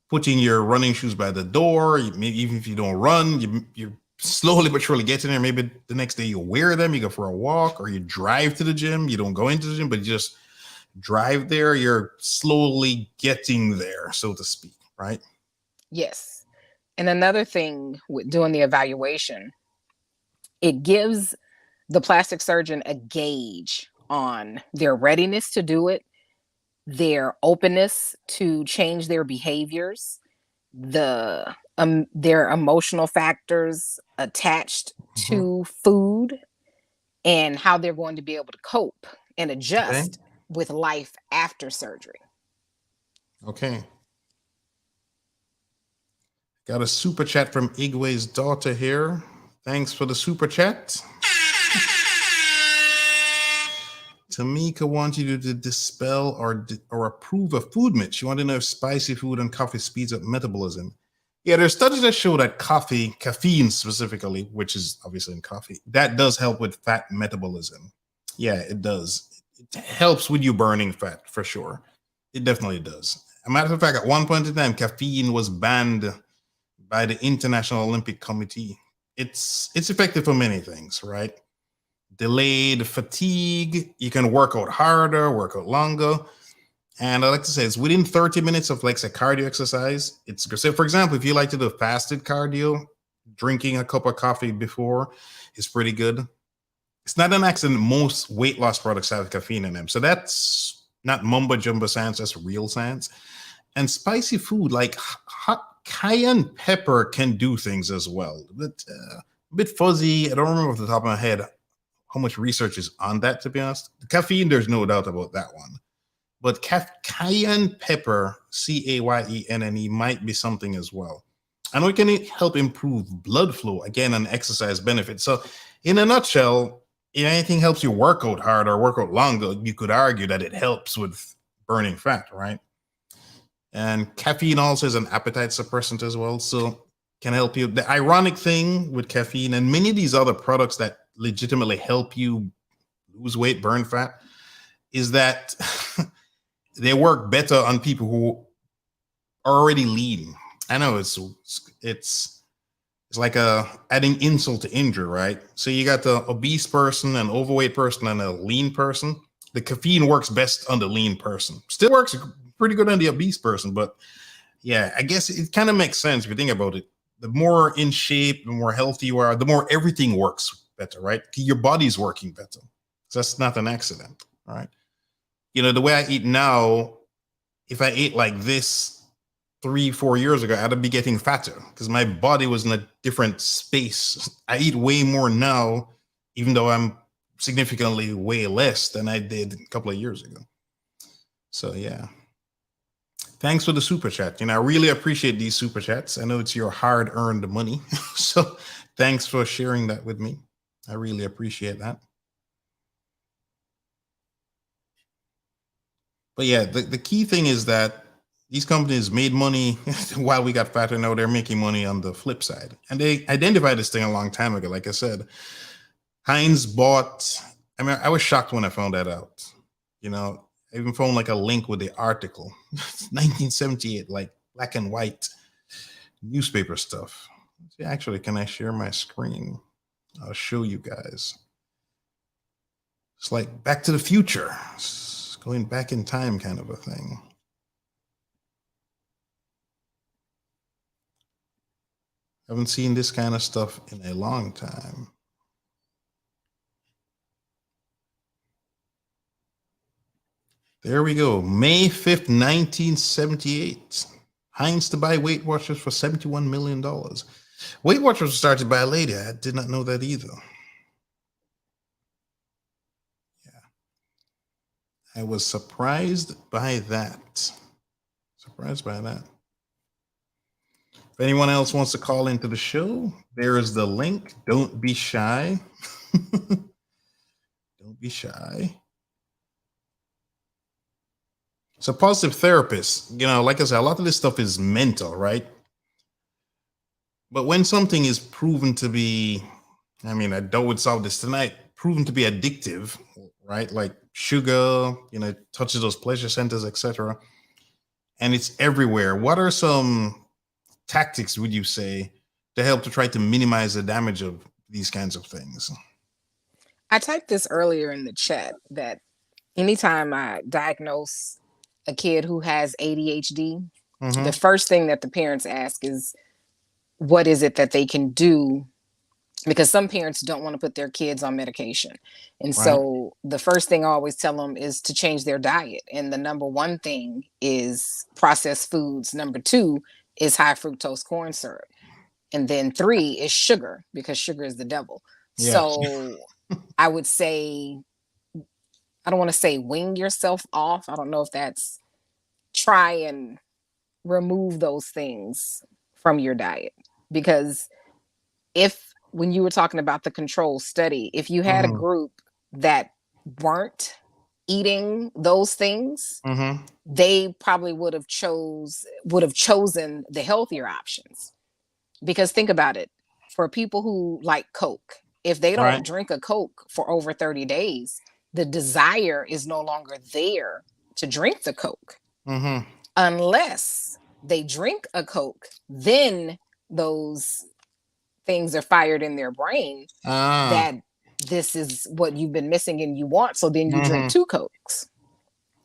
putting your running shoes by the door. Maybe even if you don't run, you slowly but surely get in there. Maybe the next day you wear them, you go for a walk, or you drive to the gym. You don't go into the gym, but you just drive there. You're slowly getting there, so to speak, right? Yes. And another thing with doing the evaluation, it gives the plastic surgeon a gauge on their readiness to do it, their openness to change their behaviors, their emotional factors attached Mm-hmm. to food, and how they're going to be able to cope and Okay. adjust with life after surgery. Okay. Got a super chat from Igwe's daughter here. Thanks for the super chat. Tamika wants you to dispel or approve a food myth. She wanted to know if spicy food and coffee speeds up metabolism. Yeah, there's studies that show that caffeine specifically, which is obviously in coffee, that does help with fat metabolism. Yeah, it does. It helps with you burning fat for sure. It definitely does. A matter of fact, at one point in time, caffeine was banned by the International Olympic Committee. It's effective for many things, right? Delayed fatigue. You can work out harder, work out longer. And I like to say it's within 30 minutes of like say cardio exercise. It's good. So for example, if you like to do fasted cardio, drinking a cup of coffee before is pretty good. It's not an accident. Most weight loss products have caffeine in them. So that's not mumbo jumbo science, that's real science. And spicy food like hot cayenne pepper can do things as well. But a bit fuzzy. I don't remember off the top of my head how much research is on that, to be honest. The caffeine, there's no doubt about that one. But cayenne pepper, Cayenne, might be something as well. And we can help improve blood flow, again, an exercise benefit. So, in a nutshell, if anything helps you work out harder or work out longer, you could argue that it helps with burning fat, right? And caffeine also is an appetite suppressant as well. So, can help you. The ironic thing with caffeine and many of these other products that legitimately help you lose weight, burn fat, is that they work better on people who are already lean. I know it's like adding insult to injury, right? So you got the obese person, an overweight person, and a lean person. The caffeine works best on the lean person. Still works pretty good on the obese person, but yeah, I guess it kind of makes sense if you think about it. The more in shape, the more healthy you are, the more everything works better, right? Your body's working better. So that's not an accident, right? The way I eat now, if I ate like this 3-4 years ago, I'd be getting fatter because my body was in a different space. I eat way more now, even though I'm significantly way less than I did a couple of years ago. So yeah. Thanks for the super chat. I really appreciate these super chats. I know it's your hard-earned money. So thanks for sharing that with me. I really appreciate that. But yeah, the key thing is that these companies made money while we got fatter. Now they're making money on the flip side. And they identified this thing a long time ago. Like I said, Heinz bought, I was shocked when I found that out. I even found like a link with the article. 1978, like black and white newspaper stuff. Actually, can I share my screen? I'll show you guys. It's like Back to the Future. It's going back in time kind of a thing. Haven't seen this kind of stuff in a long time. There we go. May 5th, 1978. Heinz to buy Weight Watchers for $71 million. Weight Watchers was started by a lady. I did not know that either. Yeah. I was surprised by that. Surprised by that. If anyone else wants to call into the show, there is the link. Don't be shy. Don't be shy. So positive therapists, like I said, a lot of this stuff is mental, right? But when something is proven to be, I know we'd solve this tonight, proven to be addictive, right? Like sugar, it touches those pleasure centers, etc. And it's everywhere. What are some tactics, would you say, to help to try to minimize the damage of these kinds of things? I typed this earlier in the chat that anytime I diagnose a kid who has ADHD, the first thing that the parents ask is, what is it that they can do? Because some parents don't want to put their kids on medication. And so the first thing I always tell them is to change their diet. And the number one thing is processed foods. Number two is high fructose corn syrup. And then 3 is sugar, because sugar is the devil. Yeah. So I would say, I don't want to say wean yourself off. I don't know if that's try and remove those things from your diet. Because when you were talking about the control study, if you had a group that weren't eating those things, they probably would have chosen the healthier options. Because think about it, for people who like Coke, if they don't drink a Coke for over 30 days, the desire is no longer there to drink the Coke. Unless they drink a Coke, then those things are fired in their brain that this is what you've been missing and you want. So then you drink 2 Cokes.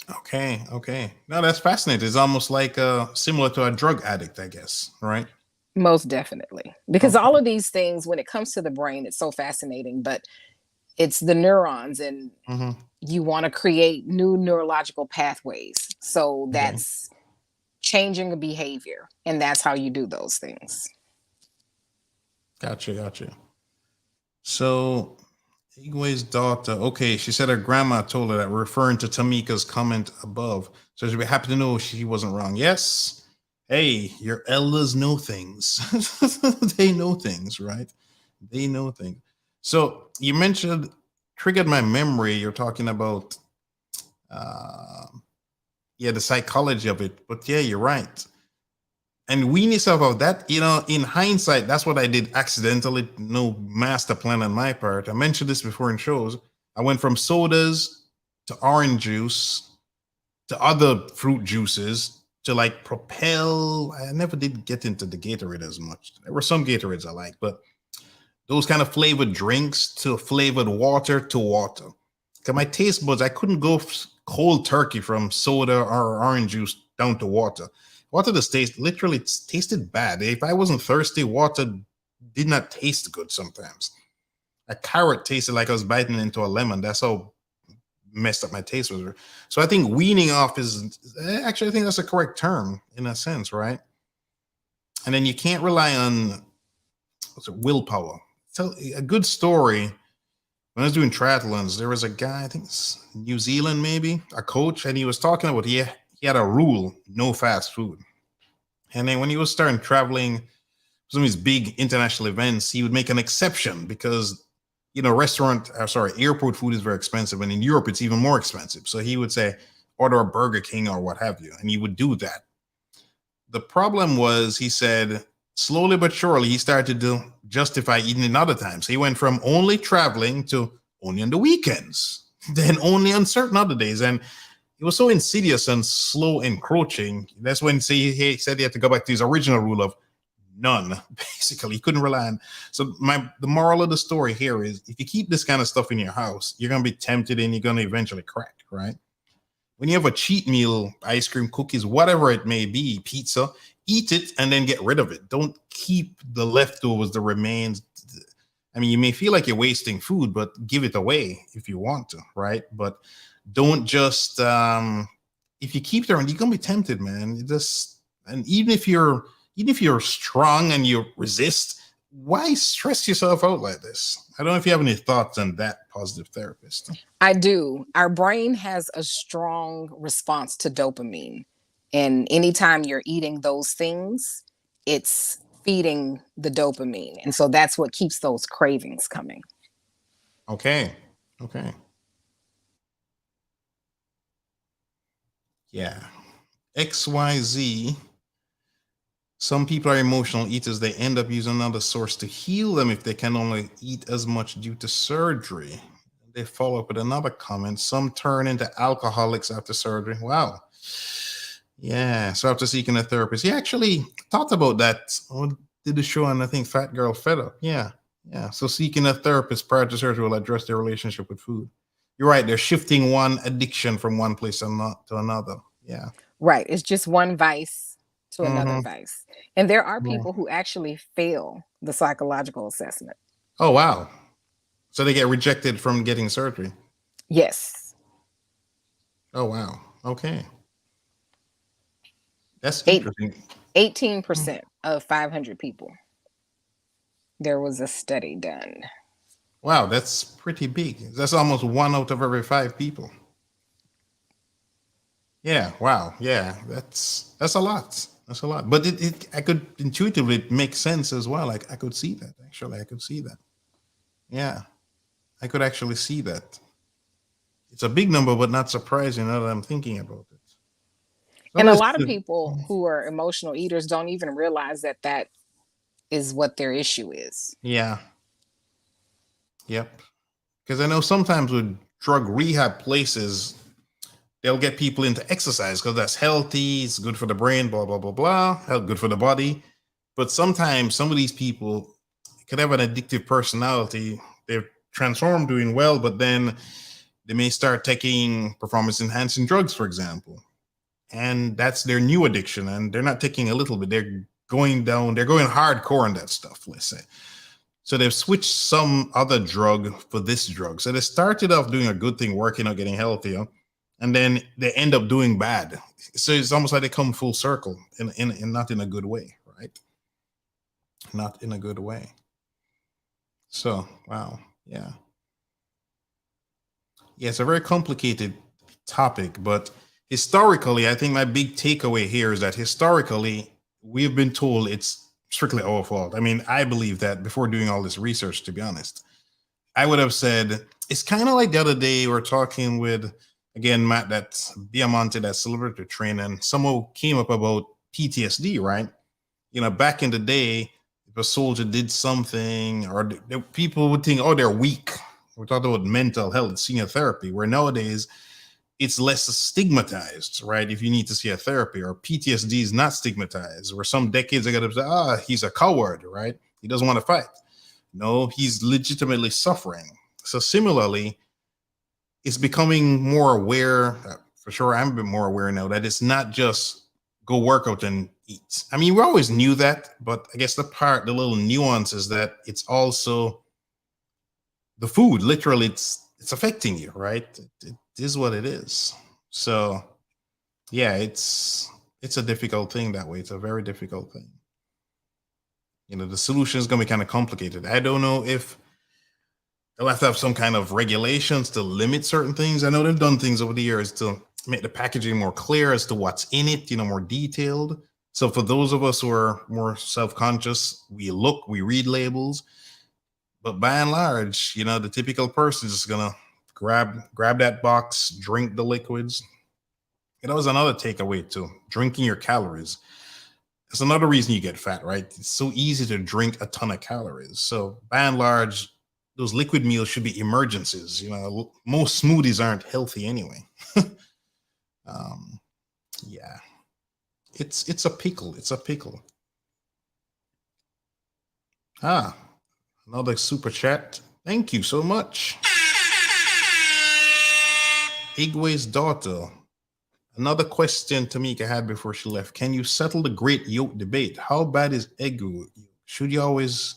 Okay. No, that's fascinating. It's almost like similar to a drug addict, I guess, right? Most definitely. Because all of these things, when it comes to the brain, it's so fascinating, but it's the neurons, and you want to create new neurological pathways. So that's changing a behavior, and that's how you do those things. Gotcha. So Igwe's daughter, okay, she said her grandma told her that, referring to Tamika's comment above. So she'd be happy to know she wasn't wrong. Yes. Hey, your elders know things. They know things, right? They know things. So you mentioned, triggered my memory. You're talking about, the psychology of it. But yeah, you're right. And wean yourself off that, in hindsight, that's what I did accidentally. No master plan on my part. I mentioned this before in shows. I went from sodas to orange juice to other fruit juices to like Propel. I never did get into the Gatorade as much. There were some Gatorades I liked, but those kind of flavored drinks to flavored water to water. Because my taste buds, I couldn't go cold turkey from soda or orange juice down to water. Water just literally tasted bad. If I wasn't thirsty, water did not taste good sometimes. A carrot tasted like I was biting into a lemon. That's how messed up my taste was. So I think weaning off is actually, I think that's a correct term in a sense, right? And then you can't rely on willpower. Tell a good story. When I was doing triathlons, there was a guy, I think it's New Zealand, maybe a coach, and he was talking about he had a rule: no fast food. And then when he was starting traveling, some of these big international events, he would make an exception because airport food is very expensive, and in Europe it's even more expensive. So he would say, order a Burger King or what have you, and he would do that. The problem was, he said, slowly but surely, he started to justify eating in other times. He went from only traveling to only on the weekends, then only on certain other days. And it was so insidious and slow encroaching. That's when he said he had to go back to his original rule of none. Basically, he couldn't rely on. So the moral of the story here is, if you keep this kind of stuff in your house, you're going to be tempted and you're going to eventually crack, right? When you have a cheat meal, ice cream, cookies, whatever it may be, pizza, eat it and then get rid of it. Don't keep the leftovers, the remains. I mean, you may feel like you're wasting food, but give it away if you want to, right? But don't just, if you keep it around, you're going to be tempted, man. And even if you're strong and you resist, why stress yourself out like this? I don't know if you have any thoughts on that, positive therapist. I do. Our brain has a strong response to dopamine. And anytime you're eating those things, it's feeding the dopamine. And so that's what keeps those cravings coming. Okay. Yeah. XYZ. Some people are emotional eaters. They end up using another source to heal them if they can only eat as much due to surgery. They follow up with another comment. Some turn into alcoholics after surgery. Wow. Yeah. So after seeking a therapist, he actually talked about that. Did the show on, I think, Fat Girl Fed Up. Yeah. So seeking a therapist prior to surgery will address their relationship with food. You're right. They're shifting one addiction from one place to another. Yeah. Right. It's just one vice to another Mhm. vice. And there are Yeah. people who actually fail the psychological assessment. Oh, wow. So they get rejected from getting surgery. Yes. Oh, wow. Okay. That's Eight, interesting. 18% of 500 people. There was a study done. Wow, that's pretty big. That's almost 1 out of every 5 people. Yeah, wow. Yeah, that's a lot. That's a lot. But I could intuitively make sense as well. Like, I could see that. Actually, I could see that. Yeah, I could actually see that. It's a big number, but not surprising now that I'm thinking about it. Some And of a this lot of could- people who are emotional eaters don't even realize that that is what their issue is. Yeah. Yep. Because I know sometimes with drug rehab places, they'll get people into exercise because that's healthy, it's good for the brain, blah, blah, blah, blah, good for the body. But sometimes some of these people could have an addictive personality. They're transformed doing well, but then they may start taking performance enhancing drugs, for example. And that's their new addiction. And they're not taking a little bit, they're going hardcore on that stuff, let's say. So they've switched some other drug for this drug. So they started off doing a good thing, working out, getting healthier, and then they end up doing bad. So it's almost like they come full circle, in not in a good way, right? Not in a good way. So wow, yeah, it's a very complicated topic, but historically, I think my big takeaway here is that historically we've been told it's strictly our fault. I mean, I believe that before doing all this research, to be honest. I would have said it's kind of like the other day we were talking with, again, Matt, that's Diamante, that celebrity trainer, and someone came up about PTSD, right? Back in the day, if a soldier did something, or people would think, oh, they're weak. We're talking about mental health, senior therapy, where nowadays it's less stigmatized, right? If you need to see a therapy, or PTSD is not stigmatized, where some decades ago, say, he's a coward, right? He doesn't want to fight. No, he's legitimately suffering. So similarly, it's becoming more aware. For sure, I'm a bit more aware now that it's not just go work out and eat. I mean, we always knew that, but I guess the little nuance is that it's also the food, literally, it's affecting you, right? It is what it is. So yeah, it's a difficult thing that way. It's a very difficult thing. The solution is going to be kind of complicated. I don't know if they'll have to have some kind of regulations to limit certain things. I know they've done things over the years to make the packaging more clear as to what's in it, more detailed. So for those of us who are more self-conscious, we look, we read labels, but by and large, the typical person is just gonna grab that box, drink the liquids. That was another takeaway too, drinking your calories. That's another reason you get fat, right? It's so easy to drink a ton of calories. So by and large, those liquid meals should be emergencies. Most smoothies aren't healthy anyway. Yeah, it's a pickle. It's a pickle. Another super chat. Thank you so much. Igwe's daughter. Another question Tamika had before she left. Can you settle the great yolk debate? How bad is egg yolk? Should you always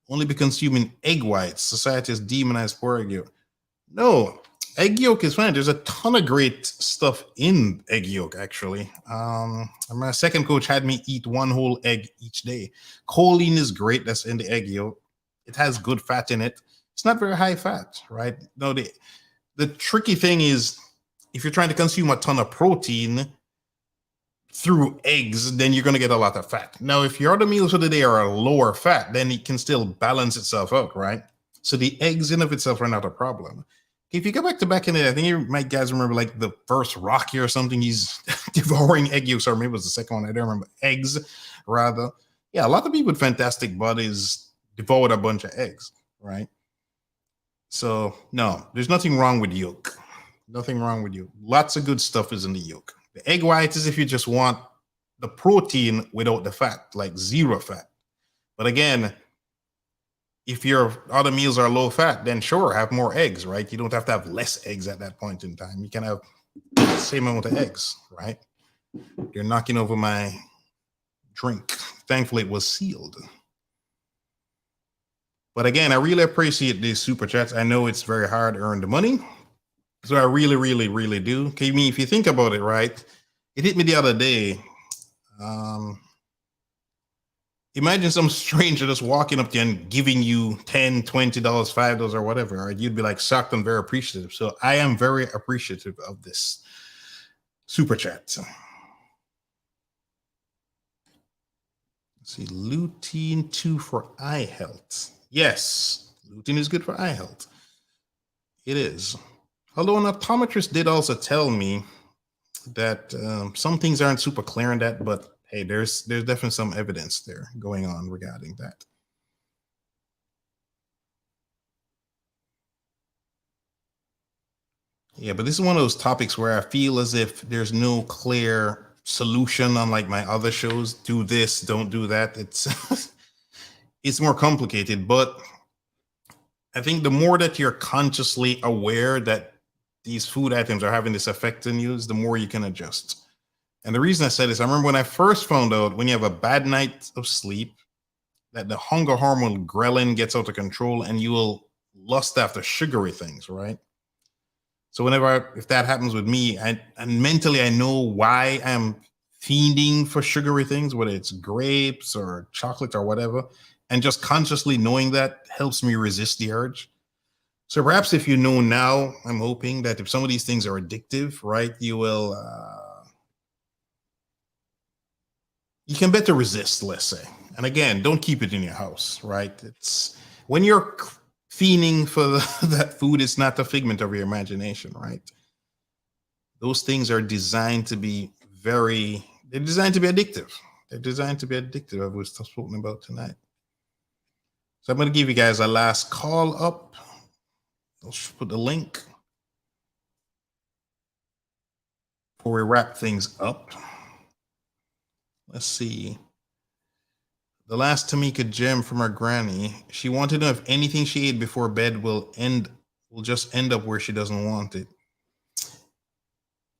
only be consuming egg whites? Society has demonized poor egg yolk. No, egg yolk is fine. There's a ton of great stuff in egg yolk, actually. My second coach had me eat one whole egg each day. Choline is great. That's in the egg yolk. It has good fat in it. It's not very high fat, right? No, the tricky thing is if you're trying to consume a ton of protein through eggs, then you're going to get a lot of fat. Now, if your other meals for the day are lower fat, then it can still balance itself out, right? So the eggs in of itself are not a problem. If you go back in it, I think you might guys remember like the first Rocky or something. He's devouring egg yolks, or maybe it was the second one. I don't remember. Eggs, rather. Yeah, a lot of people with fantastic bodies devoured a bunch of eggs, right? So no, there's nothing wrong with yolk. Nothing wrong with yolk. Lots of good stuff is in the yolk. The egg white is if you just want the protein without the fat, like zero fat. But again, if your other meals are low fat, then sure, have more eggs, right? You don't have to have less eggs at that point in time. You can have the same amount of eggs, right? You're knocking over my drink. Thankfully, it was sealed. But again, I really appreciate these super chats. I know it's very hard to earn the money. So I really, really, really do. Okay, I mean, if you think about it, right? It hit me the other day. Imagine some stranger just walking up to you and giving you $10, $20, $5 or whatever. Right? You'd be like shocked and very appreciative. So I am very appreciative of this super chat. Let's see, lutein 2 for eye health. Yes, lutein is good for eye health. It is. Although an optometrist did also tell me that some things aren't super clear in that, but hey, there's definitely some evidence there going on regarding that. Yeah, but this is one of those topics where I feel as if there's no clear solution, unlike my other shows. Do this, don't do that. It's it's more complicated, but I think the more that you're consciously aware that these food items are having this effect on you, the more you can adjust. And the reason I said this, I remember when I first found out when you have a bad night of sleep, that the hunger hormone ghrelin gets out of control and you will lust after sugary things, right? So if that happens with me, and mentally I know why I'm fiending for sugary things, whether it's grapes or chocolate or whatever, and just consciously knowing that helps me resist the urge. So perhaps if you know now, I'm hoping that if some of these things are addictive, right, you will, you can better resist, let's say. And again, don't keep it in your house, right? It's when you're fiending for that food, it's not a figment of your imagination, right? Those things are designed to be they're designed to be addictive. They're designed to be addictive, as we've spoken about tonight. So I'm going to give you guys a last call up. I'll put the link before we wrap things up. Let's see. The last Tamika gem from her granny. She wanted to know if anything she ate before bed will just end up where she doesn't want it.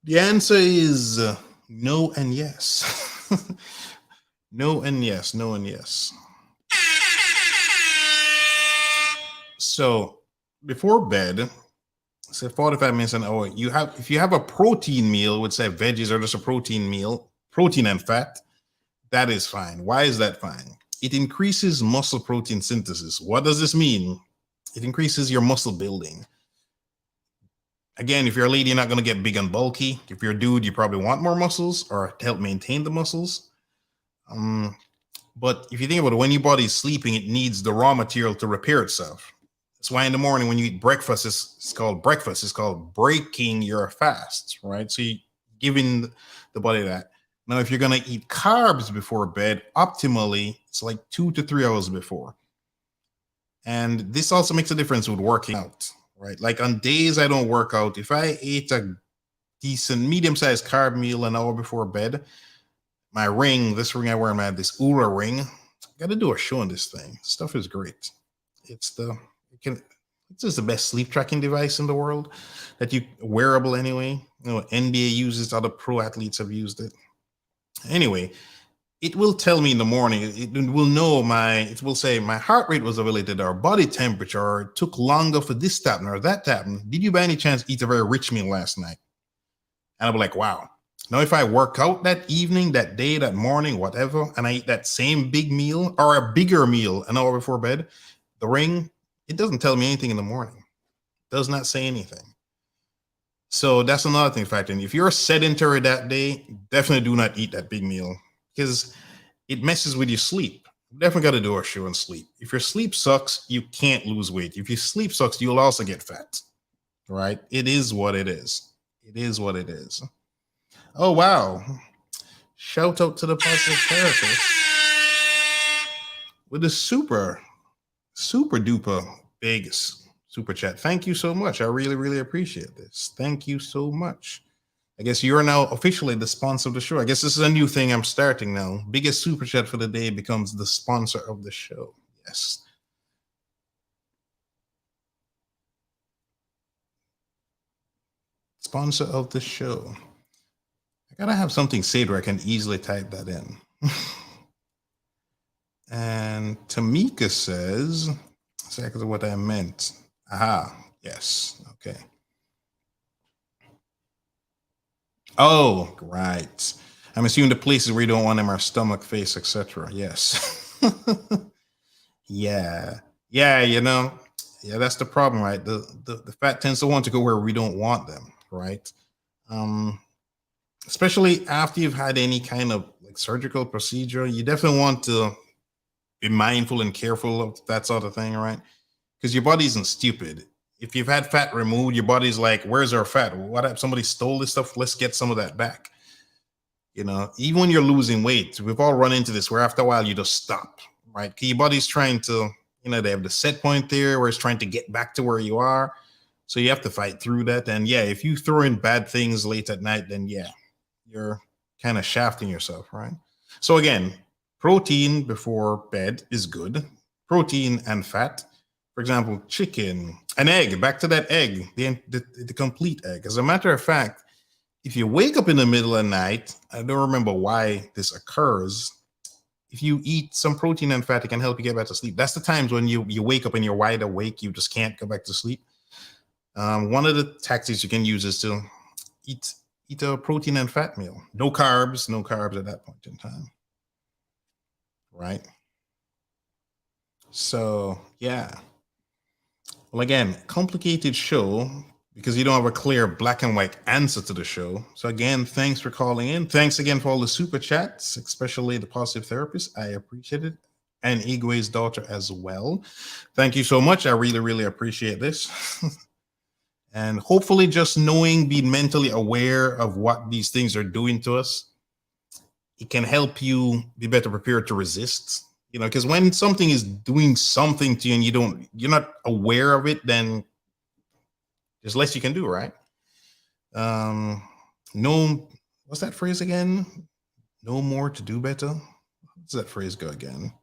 The answer is no and yes. No and yes, no and yes. So before bed, say 45 minutes an hour, if you have a protein meal, would say veggies or just a protein meal, protein and fat, that is fine. Why is that fine? It increases muscle protein synthesis. What does this mean? It increases your muscle building. Again, if you're a lady, you're not going to get big and bulky. If you're a dude, you probably want more muscles or to help maintain the muscles. But if you think about it, when your body's sleeping, it needs the raw material to repair itself. That's why in the morning when you eat breakfast, it's called breakfast. It's called breaking your fast, right? So you're giving the body that. Now, if you're going to eat carbs before bed, optimally, it's like 2 to 3 hours before. And this also makes a difference with working out, right? Like on days I don't work out, if I ate a decent medium-sized carb meal an hour before bed, my ring, this ring I wear, man, this Oura ring, I got to do a show on this thing. Stuff is great. It's just the best sleep tracking device in the world that you wearable anyway. You know, NBA uses it, other pro athletes have used it. Anyway, it will tell me in the morning, it will say my heart rate was elevated or body temperature, or it took longer for this to happen or that to happen. Did you by any chance eat a very rich meal last night? And I'll be like, wow. Now, if I work out that evening, that day, that morning, whatever, and I eat that same big meal or a bigger meal an hour before bed, the ring, it doesn't tell me anything in the morning. It does not say anything. So that's another thing factoring. If you're sedentary that day, definitely do not eat that big meal because it messes with your sleep. You definitely got to do a show on sleep. If your sleep sucks, you can't lose weight. If your sleep sucks, you'll also get fat, right? It is what it is. It is what it is. Oh, wow. Shout out to the positive therapist with a super duper big super chat. Thank you so much. I really, really appreciate this. Thank you so much. I guess you're now officially the sponsor of the show. I guess this is a new thing I'm starting now. Biggest super chat for the day becomes the sponsor of the show. Yes. Sponsor of the show. I gotta have something saved where I can easily type that in. And Tamika says, that's exactly what I meant. Aha, yes, okay. Oh, right. I'm assuming the places where you don't want them are stomach, face, etc. Yes. Yeah, you know, yeah, that's the problem, right? The fat tends to want to go where we don't want them, right? Especially after you've had any kind of like surgical procedure, you definitely want to be mindful and careful of that sort of thing, right? Because your body isn't stupid. If you've had fat removed, your body's like, where's our fat? What if somebody stole this stuff? Let's get some of that back. You know, even when you're losing weight, we've all run into this where after a while you just stop, right? Your body's trying to, you know, they have the set point there where it's trying to get back to where you are. So you have to fight through that. And yeah, if you throw in bad things late at night, then yeah, you're kind of shafting yourself, right? So again, protein before bed is good. Protein and fat. For example, chicken, an egg, back to that egg, the complete egg. As a matter of fact, if you wake up in the middle of the night, I don't remember why this occurs. If you eat some protein and fat, it can help you get back to sleep. That's the times when you wake up and you're wide awake, you just can't go back to sleep. One of the tactics you can use is to eat a protein and fat meal. No carbs at that point in time. Right? So, yeah. Well, again, complicated show because you don't have a clear black and white answer to the show. So again, thanks for calling in. Thanks again for all the super chats, especially the positive therapist. I appreciate it. And Igwe's daughter as well. Thank you so much. I really, really appreciate this. And hopefully just knowing, being mentally aware of what these things are doing to us, it can help you be better prepared to resist. You know, because when something is doing something to you and you're not aware of it, then there's less you can do, right? No, what's that phrase again? No more to do better. How does that phrase go again?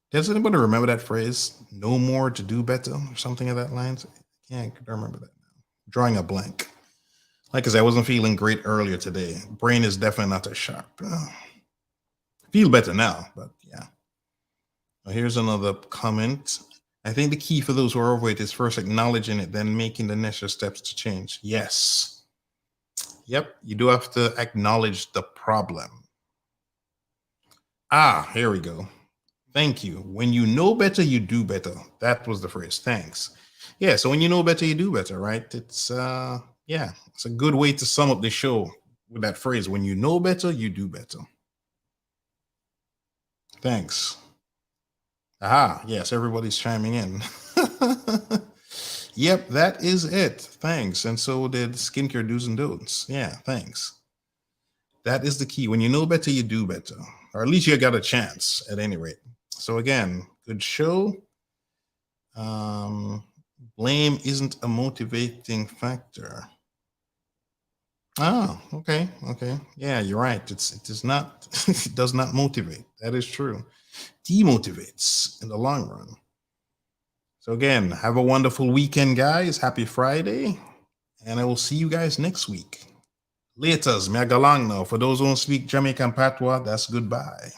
Does anybody remember that phrase? No more to do better or something of that lines? I can't remember that now. Drawing a blank. Like I said, I wasn't feeling great earlier today. Brain is definitely not as sharp. Feel better now, but yeah. Here's another comment. I think the key for those who are overweight is first acknowledging it, then making the necessary steps to change. Yes. Yep, you do have to acknowledge the problem. Here we go. Thank you. When you know better, you do better. That was the phrase. Thanks. Yeah, so when you know better, you do better, right? It's it's a good way to sum up the show with that phrase. When you know better, you do better. Thanks. Yes, everybody's chiming in. Yep, that is it. Thanks. And so did skincare do's and don'ts. Yeah, thanks. That is the key. When you know better, you do better. Or at least you got a chance at any rate. So again, good show. Blame isn't a motivating factor. Okay. Yeah, you're right. It is not, it does not motivate. That is true. Demotivates in the long run. So again, have a wonderful weekend, guys. Happy Friday. And I will see you guys next week. Laters, me galang now. For those who don't speak Jamaican patois, that's goodbye.